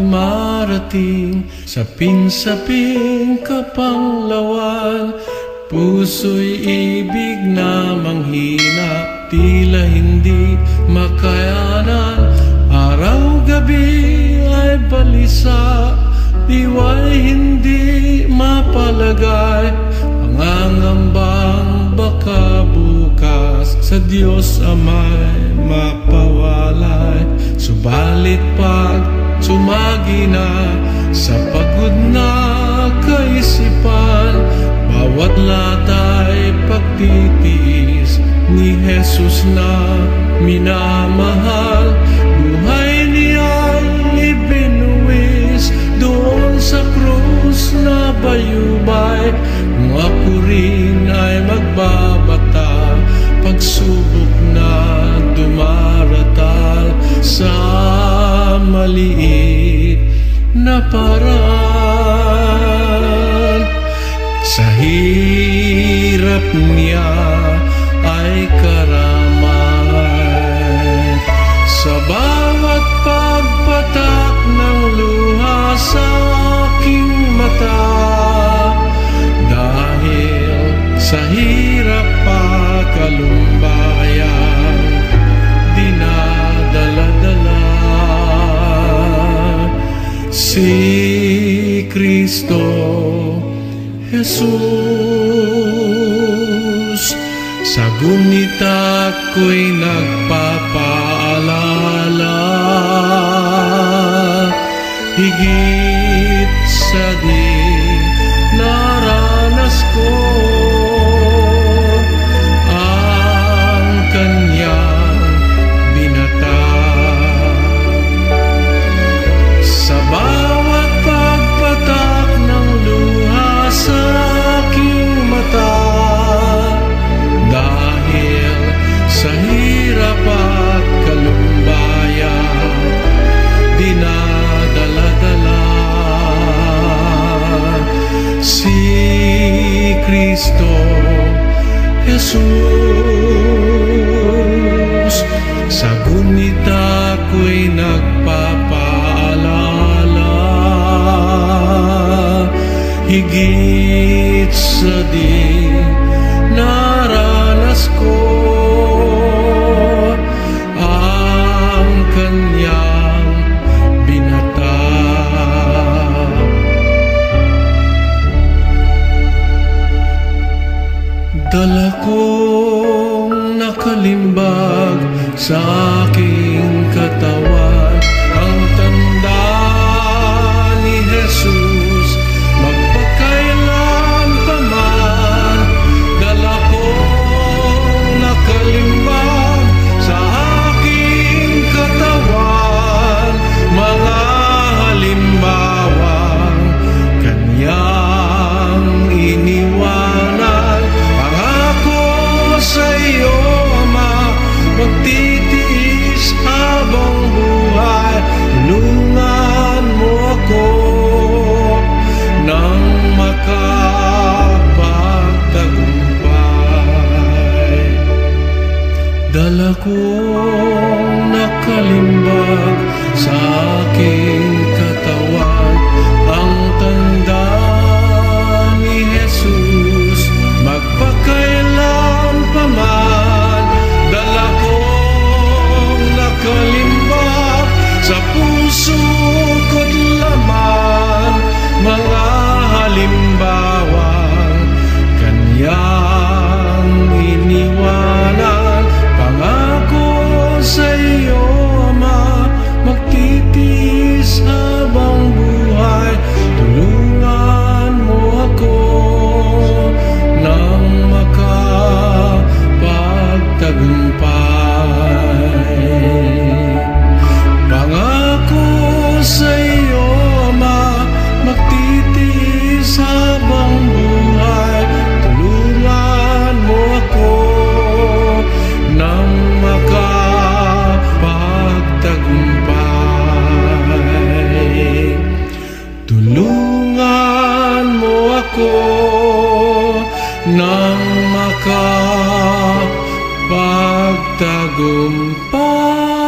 dumarating, sapin-saping kapanglawan. Puso'y ibig na manghina, tila hindi makayanan. Araw-gabi ay balisa, diwa'y hindi mapalagay. Pangangambang baka bukas sa Diyos Ama'y mapawalay. Subalit pag sumagi na sa pagod na kaisipan, bawat lata'y pagtitiis ni Jesus na minamahal. Buhay niya'y ibinuwis doon sa krus na bayubay. Kung ako rin ay magbabata, pagsubok na dumaratal sa maliit na paraan. Sa hirap niya ay karamay, sa bawat pagpatak ng luha sa aking mata. Dahil sa hirap pagkalumbayan, dinadala-dala si Kristo Jesus. Sa gunita ko'y nagpapaalala, higit sa di naranas ko ang kanyang binata. Sa bawat pagpatak ng luha sa aking mata, dahil sa hirap at kalumbayan, dinadala-dala si Kristo Jesus. Sa gunita ko'y nagpapaalala, higit sa di naranas ko ang kanyang binata. Dala kong nakalimbag sa aking katawan ang tanda ni Jesus, magpakailan pa man. Dala kong nakalimbag sa aking katawan mga halimbawang kanyang iniwanan. Pangako sa iyo, Ama, magtitiis habang buhay. Tulungan mo ako nang makapagtagumpay. Dala kong nakalimbag sa aking katawan ang tanda ni Jesus, magpakailan pa man. Dala kong nakalimbag sa puso ko't laman mga halimbawang kanyang iniwanan. Pangako sa iyo, Ama, magtitiis habang buhay. Tulungan mo ako nang makapagtagumpay. Pangako sa iyo, Ama, magtitiis habang buhay. Tulungan mo ako nang makapagtagumpay. Tulungan mo ako nang makapagtagumpay.